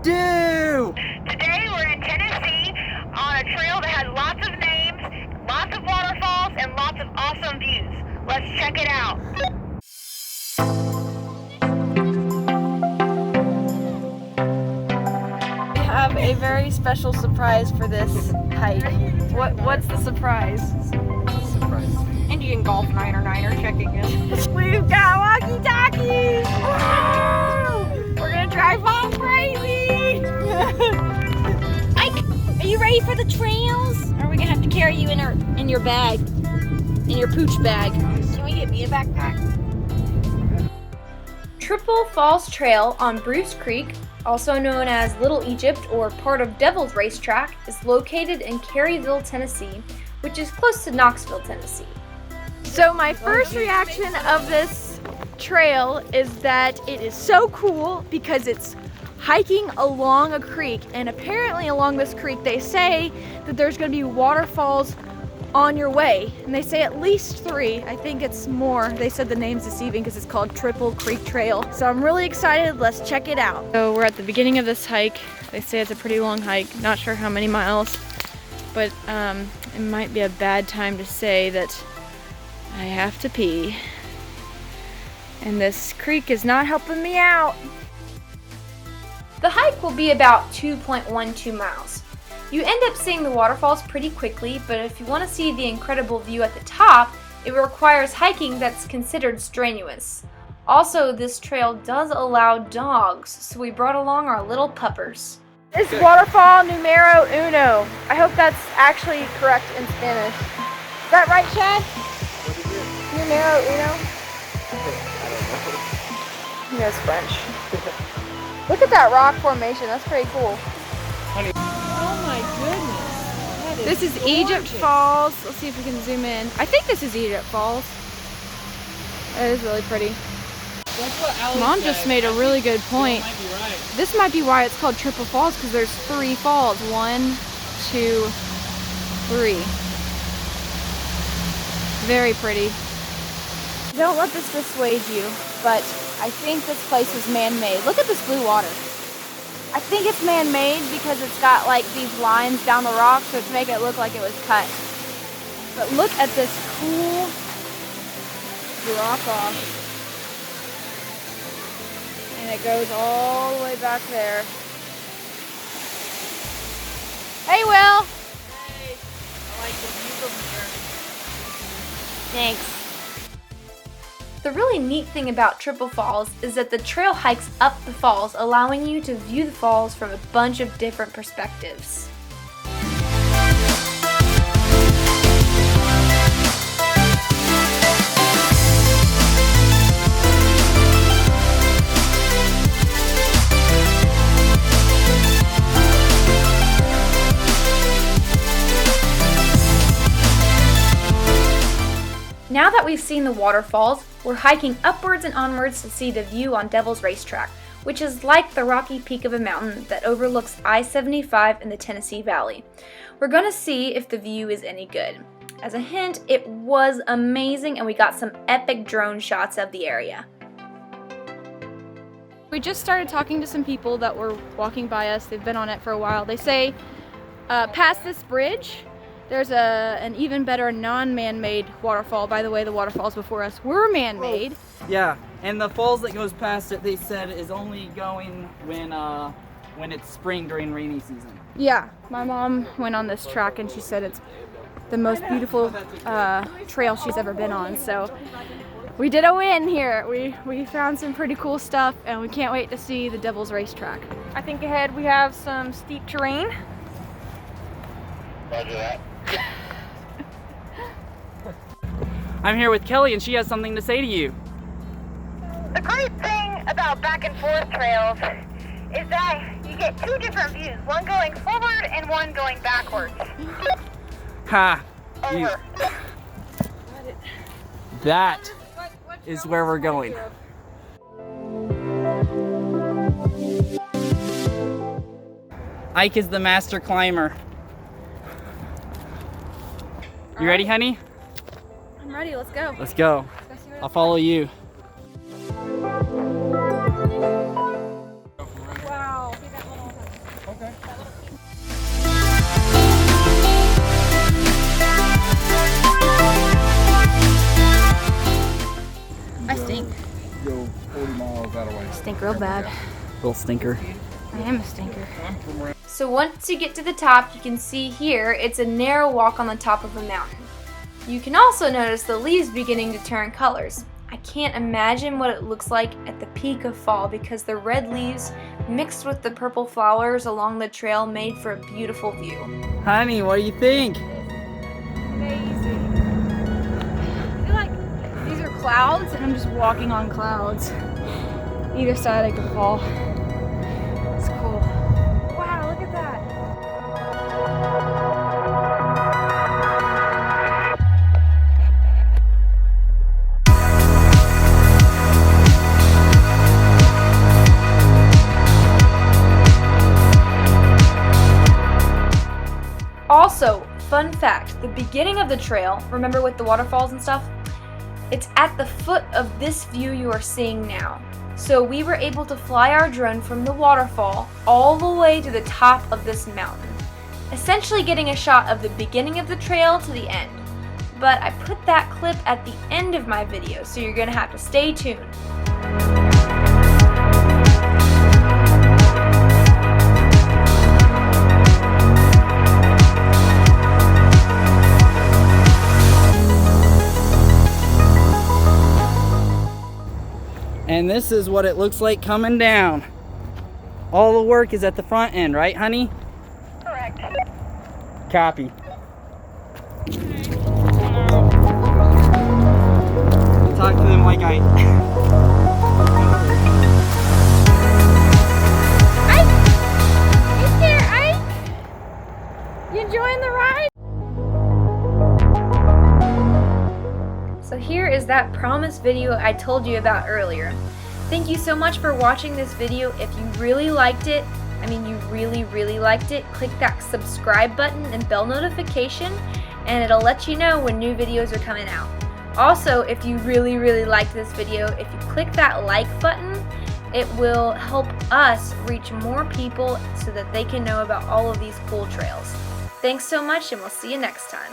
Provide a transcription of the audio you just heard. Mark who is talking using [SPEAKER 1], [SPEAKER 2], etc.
[SPEAKER 1] do?
[SPEAKER 2] Today we're in Tennessee on a trail that has lots of names, lots of waterfalls, and lots of awesome views. Let's check it out.
[SPEAKER 3] We have a very special surprise for this hike. What's the surprise?
[SPEAKER 1] Surprise.
[SPEAKER 3] Indian Golf 9er checking in. We've got walkie-talkies! We're gonna drive all crazy!
[SPEAKER 4] Ike, are you ready for the trails? Or are we gonna have to carry you in your bag? In your pooch bag? Can we get me a backpack?
[SPEAKER 5] Triple Falls Trail on Bruce Creek, also known as Little Egypt or part of Devil's Racetrack, is located in Caryville, Tennessee, which is close to Knoxville, Tennessee.
[SPEAKER 3] So my first reaction of this trail is that it is so cool because it's hiking along a creek, and apparently along this creek they say that there's going to be waterfalls on your way, and they say at least 3. I think it's more. They said the name's deceiving because it's called Triple Creek Trail. So I'm really excited. Let's check it out. So we're at the beginning of this hike. They say it's a pretty long hike. Not sure how many miles, but it might be a bad time to say that I have to pee. And this creek is not helping me out.
[SPEAKER 5] The hike will be about 2.12 miles. You end up seeing the waterfalls pretty quickly, but if you want to see the incredible view at the top, it requires hiking that's considered strenuous. Also, this trail does allow dogs, so we brought along our little puppers.
[SPEAKER 3] It's waterfall numero uno. I hope that's actually correct in Spanish. Is that right, Chad?
[SPEAKER 1] What is it?
[SPEAKER 3] Numero uno?
[SPEAKER 1] I
[SPEAKER 3] He knows French. Look at that rock formation. That's pretty cool.
[SPEAKER 1] Honey.
[SPEAKER 3] Oh my goodness. This is Egypt Falls. Let's see if we can zoom in. I think this is Egypt Falls. That is really pretty. Mom just made a really good point. This might be why it's called Triple Falls, because there's 3 falls. 1, 2, 3. Very pretty. Don't let this dissuade you, but I think this place is man-made. Look at this blue water. I think it's man-made because it's got like these lines down the rock, so to make it look like it was cut. But look at this cool drop off. And it goes all the way back there. Hey, Will!
[SPEAKER 4] Hey, I like the view from here.
[SPEAKER 3] Thanks.
[SPEAKER 5] The really neat thing about Triple Falls is that the trail hikes up the falls, allowing you to view the falls from a bunch of different perspectives. Now that we've seen the waterfalls, we're hiking upwards and onwards to see the view on Devil's Racetrack, which is like the rocky peak of a mountain that overlooks I-75 in the Tennessee Valley. We're going to see if the view is any good. As a hint, it was amazing and we got some epic drone shots of the area.
[SPEAKER 3] We just started talking to some people that were walking by us. They've been on it for a while. They say past this bridge, there's an even better non-man-made waterfall. By the way, the waterfalls before us were man-made.
[SPEAKER 1] Yeah, and the falls that goes past it, they said, is only going when it's spring during rainy season.
[SPEAKER 3] Yeah, my mom went on this track and she said it's the most beautiful trail she's ever been on. So we did a win here. We found some pretty cool stuff and we can't wait to see the Devil's Racetrack. I think ahead we have some steep terrain.
[SPEAKER 6] Roger that.
[SPEAKER 1] I'm here with Kelly and she has something to say to you.
[SPEAKER 2] The great thing about back and forth trails is that you get 2 different views, one going forward and one going backwards.
[SPEAKER 1] Ha!
[SPEAKER 2] Over.
[SPEAKER 1] That is where we're going. Ike is the master climber. You ready, honey?
[SPEAKER 3] I'm ready, let's go.
[SPEAKER 1] Let's go. I'll follow you.
[SPEAKER 3] Wow.
[SPEAKER 6] go 40 miles that way.
[SPEAKER 3] Stink real bad.
[SPEAKER 1] Little stinker.
[SPEAKER 3] I am a stinker.
[SPEAKER 5] So once you get to the top, you can see here it's a narrow walk on the top of a mountain. You can also notice the leaves beginning to turn colors. I can't imagine what it looks like at the peak of fall because the red leaves mixed with the purple flowers along the trail made for a beautiful view.
[SPEAKER 1] Honey, what do you think?
[SPEAKER 3] Amazing. I feel like these are clouds and I'm just walking on clouds. Either side I could fall. It's cool. Wow, look at that.
[SPEAKER 5] Also, fun fact, the beginning of the trail, remember with the waterfalls and stuff? It's at the foot of this view you are seeing now. So we were able to fly our drone from the waterfall all the way to the top of this mountain, essentially getting a shot of the beginning of the trail to the end. But I put that clip at the end of my video, so you're gonna have to stay tuned.
[SPEAKER 1] And this is what it looks like coming down. All the work is at the front end, right, honey?
[SPEAKER 2] Correct.
[SPEAKER 1] Copy. Talk to them like
[SPEAKER 3] Ike! You there, Ike? You enjoying the ride?
[SPEAKER 5] So here is that promised video I told you about earlier. Thank you so much for watching this video. If you really liked it, you really liked it, click that subscribe button and bell notification, and it'll let you know when new videos are coming out. Also, if you really liked this video, if you click that like button, it will help us reach more people so that they can know about all of these cool trails. Thanks so much, and we'll see you next time.